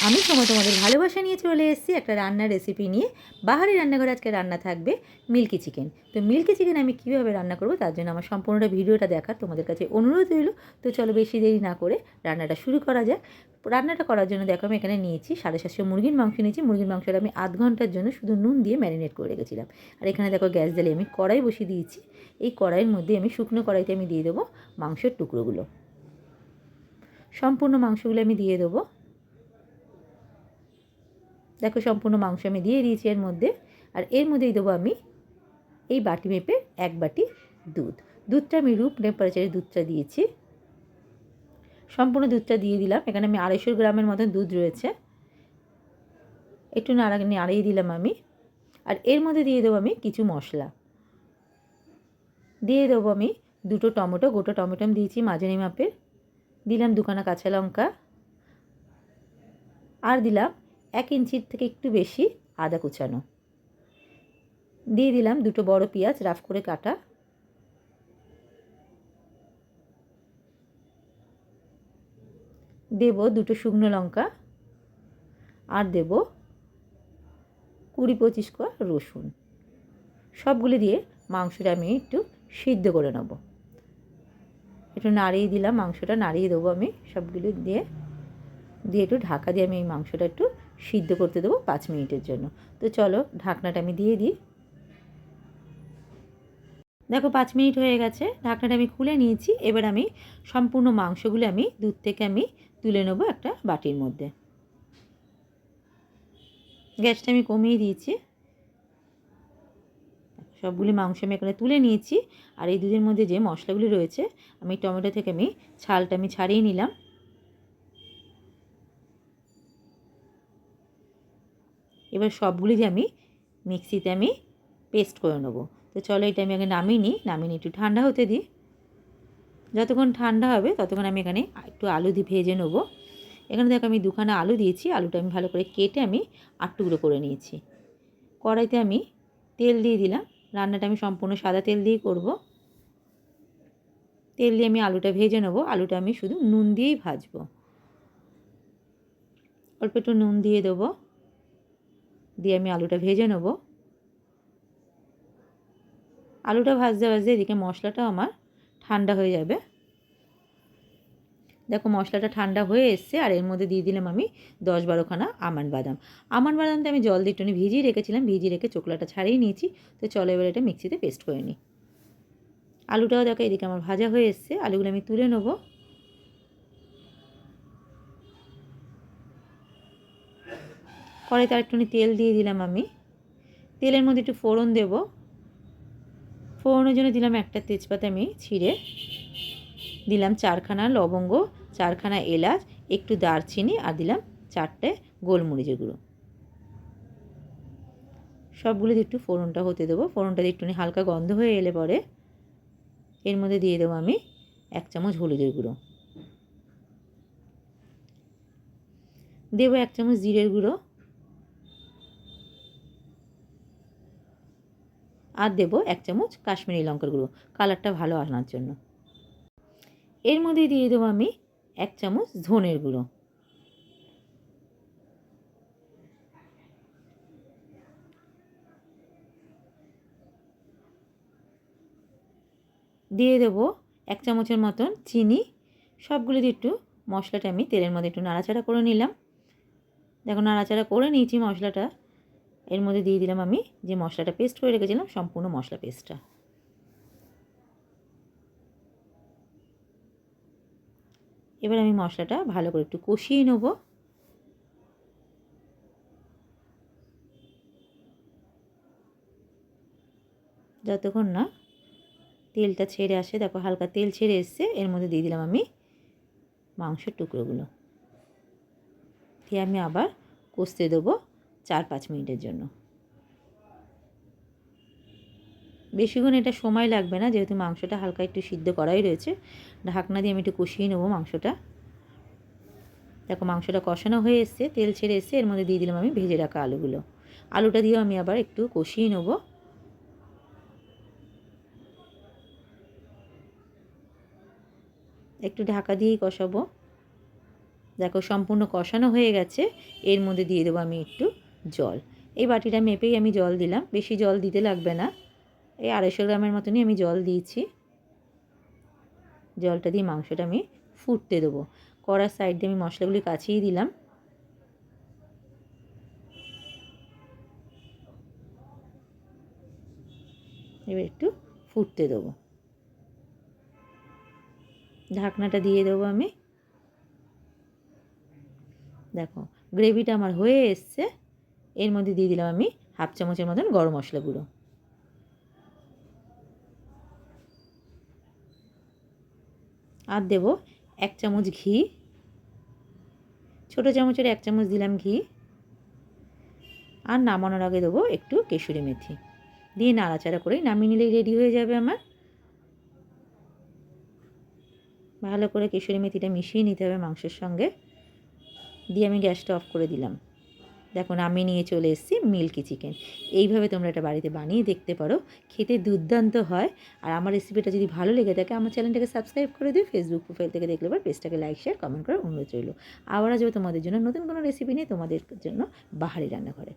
আমি সময় তোমাদের ভালোবাসা নিয়ে চলে এসেছি একটা রান্নার রেসিপি নিয়ে। বাহারি রান্নাঘরে আজকে রান্না থাকবে মিল্কি চিকেন। তো মিল্কি চিকেন আমি কীভাবে রান্না করব তার জন্য আমার সম্পূর্ণটা ভিডিওটা দেখার তোমাদের কাছে অনুরোধ রইল। তো চলো বেশি দেরি না করে রান্নাটা শুরু করা যাক। রান্নাটা করার জন্য দেখো আমি এখানে নিয়েছি 750 মুরগির মাংস নিয়েছি। মুরগির মাংসটা আমি আধ ঘন্টার জন্য শুধু নুন দিয়ে ম্যারিনেট করে রেখেছিলাম। আর এখানে দেখো গ্যাস জ্বালিয়ে আমি কড়াই বসিয়ে দিয়েছি। এই কড়াইয়ের মধ্যে আমি শুকনো কড়াইতে আমি দিয়ে দেবো মাংসের টুকরোগুলো। সম্পূর্ণ মাংসগুলো আমি দিয়ে দেবো। দেখো সম্পূর্ণ মাংস আমি দিয়ে দিয়েছি এর মধ্যে। আর এর মধ্যেই দেবো আমি এই বাটি মেপে 1 বাটি দুধ। দুধটা আমি রুম টেম্পারেচারে দুধটা দিয়েছি। সম্পূর্ণ দুধটা দিয়ে দিলাম। এখানে আমি 250 গ্রামের মতন দুধ রয়েছে। একটু নাড়িয়ে দিলাম আমি। আর এর মধ্যে দিয়ে দেবো আমি কিছু মশলা। দিয়ে দেবো আমি 2টো টমেটো, গোটা টমেটো আমি দিয়েছি মাঝারি মাপের। দিলাম 2খানা কাঁচা লঙ্কা। আর দিলাম 1 ইঞ্চির থেকে একটু বেশি আদা কুচানো। দিয়ে দিলাম 2টো বড় পেঁয়াজ রাফ করে কাটা। দেব 2টো শুকনো লঙ্কা। আর দেব 20-25 কোয়া রসুন। সবগুলি দিয়ে মাংসটা আমি একটু সিদ্ধ করে নেব। একটু নাড়িয়ে দিলাম, মাংসটা নাড়িয়ে দেবো আমি সবগুলো দিয়ে একটু ঢাকা দিয়ে আমি এই মাংসটা একটু সিদ্ধ করতে দেবো 5 মিনিটের জন্য। তো চলো ঢাকনাটা আমি দিয়ে দিই। দেখো 5 মিনিট হয়ে গেছে, ঢাকনাটা আমি খুলে নিয়েছি। এবার আমি সম্পূর্ণ মাংসগুলো আমি দুধ থেকে আমি তুলে নেবো একটা বাটির মধ্যে। গ্যাসটা আমি কমিয়ে দিয়েছি। সবগুলি মাংস আমি এখানে তুলে নিয়েছি। আর এই দুধের মধ্যে যে মশলাগুলি রয়েছে আমি টমেটো থেকে আমি ছালটা আমি ছাড়িয়ে নিলাম। এবার সবগুলি যে আমি মিক্সিতে আমি পেস্ট করে নেবো। তো চলো এটা আমি আগে নামিয়ে নিই, একটু ঠান্ডা হতে দিই। যতক্ষণ ঠান্ডা হবে ততক্ষণ আমি এখানে একটু আলু দিয়ে ভেজে নেবো। এখানে দেখো আমি 2খানা আলু দিয়েছি। আলুটা আমি ভালো করে কেটে আমি 8 টুকরো করে নিয়েছি। কড়াইতে আমি তেল দিয়ে দিলাম। রান্নাটা আমি সম্পূর্ণ সাদা তেল দিয়েই করব। তেল দিয়ে আমি আলুটা ভেজে নেবো। আলুটা আমি শুধু নুন দিয়েই ভাজবো। অল্প একটু নুন দিয়ে দেবো, দিয়ে আমি আলুটা ভেজে নেবো। আলুটা ভাজতে ভাজতে এদিকে মশলাটাও আমার ঠান্ডা হয়ে যাবে। দেখো মশলাটা ঠান্ডা হয়ে এসছে। আর এর মধ্যে দিয়ে দিলাম আমি 10-12খানা আমন্ড বাদাম। আমন্ড বাদামটা আমি জল দিয়ে একটু ভিজিয়ে রেখেছিলাম, ভিজিয়ে রেখে চোকলাটা ছাড়িয়ে নিয়েছি। তো চলো এবার এটা মিক্সিতে পেস্ট করে নিই। আলুটাও দেখো এদিকে আমার ভাজা হয়ে এসছে। আলুগুলো আমি তুলে নেবো। কড়াইতে আরেকটুখানি তেল দিয়ে দিলাম আমি। তেলের মধ্যে একটু ফোড়ন দেব। ফোড়নের জন্য দিলাম একটা তেজপাতা আমি ছিঁড়ে, দিলাম 4খানা লবঙ্গ, 4খানা এলাচ, একটু দারচিনি, আর দিলাম 4টে গোলমরিচের গুঁড়ো। সবগুলো দিয়ে একটু ফোড়নটা হতে দেবো। ফোড়নটা দিয়ে একটুখানি হালকা গন্ধ হয়ে এলে পরে এর মধ্যে দিয়ে দেবো আমি 1 চামচ হলুদের গুঁড়ো, দেবো 1 চামচ জিরের গুঁড়ো, আর দেবো 1 চামচ কাশ্মীরি লঙ্কার গুঁড়ো কালারটা ভালো আনার জন্য। এর মধ্যে দিয়ে দেবো আমি 1 চামচ ধনের গুঁড়ো। দিয়ে দেবো 1 চামচের মতন চিনি। সবগুলো দিয়ে একটু মশলাটা আমি তেলের মধ্যে একটু নাড়াচাড়া করে নিলাম। দেখো নাড়াচাড়া করে নিয়েছি মশলাটা। এর মধ্যে দিয়ে দিলাম আমি যে মশলাটা পেস্ট করে রেখেছিলাম, সম্পূর্ণ মশলা পেস্টটা। এবার আমি মশলাটা ভালো করে একটু কষিয়ে নেব। যতক্ষণ না তেলটা ছেড়ে আসে, দেখো হালকা তেল ছেড়ে এসছে। এর মধ্যে দিয়ে দিলাম আমি মাংসের টুকরোগুলো, দিয়ে আমি আবার কষতে দেবো 4-5 মিনিটের জন্য। বেশিক্ষণ এটা সময় লাগবে না, যেহেতু মাংসটা হালকা একটু সিদ্ধ করাই রয়েছে। ঢাকনা দিয়ে আমি একটু কষিয়ে নেবো মাংসটা। দেখো মাংসটা কষানো হয়ে এসছে, তেল ছেড়ে এসছে। এর মধ্যে দিয়ে দিলাম আমি ভেজে রাখা আলুগুলো। আলুটা দিয়েও আমি আবার একটু কষিয়ে নেবো। একটু ঢাকা দিয়েই কষাবো। দেখো সম্পূর্ণ কষানো হয়ে গেছে। এর মধ্যে দিয়ে দেবো আমি একটু জল। এই বাটিটা মেপেই আমি জল দিলাম, বেশি জল দিতে লাগবে না। এই 250 গ্রামের মতনই আমি জল দিয়েছি। জলটা দিয়ে মাংসটা আমি ফুটতে দেবো। কড়ার সাইড দিয়ে আমি মশলাগুলি কাছিয়ে দিলাম। এবার একটু ফুটতে দেবো। ঢাকনাটা দিয়ে দেবো আমি। দেখো গ্রেভিটা আমার হয়ে এসছে। এর মধ্যে দিয়ে দিলাম আমি 1/2 চামচের মতন গরম মশলা গুঁড়ো। আর দেবো 1 চামচ ঘি। ছোটো চামচের 1 চামচ দিলাম ঘি। আর নামানোর আগে দেবো একটু কেশরি মেথি দিয়ে নাড়াচাড়া করে নামিয়ে নিলেই রেডি হয়ে যাবে আমার। ভালো করে কেশরি মেথিটা মিশিয়ে নিতে হবে মাংসের সঙ্গে। দিয়ে আমি গ্যাসটা অফ করে দিলাম। দেখো নামিয়ে নিয়ে চলে এসেছি মিল্কি চিকেন। এইভাবে তোমরা এটা বাড়িতে বানিয়ে দেখতে পারো, খেতে দুর্দান্ত হয়। আর আমার রেসিপিটা যদি ভালো লেগে থাকে আমার চ্যানেলটাকে সাবস্ক্রাইব করে দিও। ফেসবুক প্রোফাইল থেকে দেখলে পর পেজটাকে লাইক শেয়ার কমেন্ট করার অনুরোধ রইল। আবার আসবে তোমাদের জন্য নতুন কোনো রেসিপি নিয়ে, তোমাদের জন্য বাহারি রান্নাঘরে।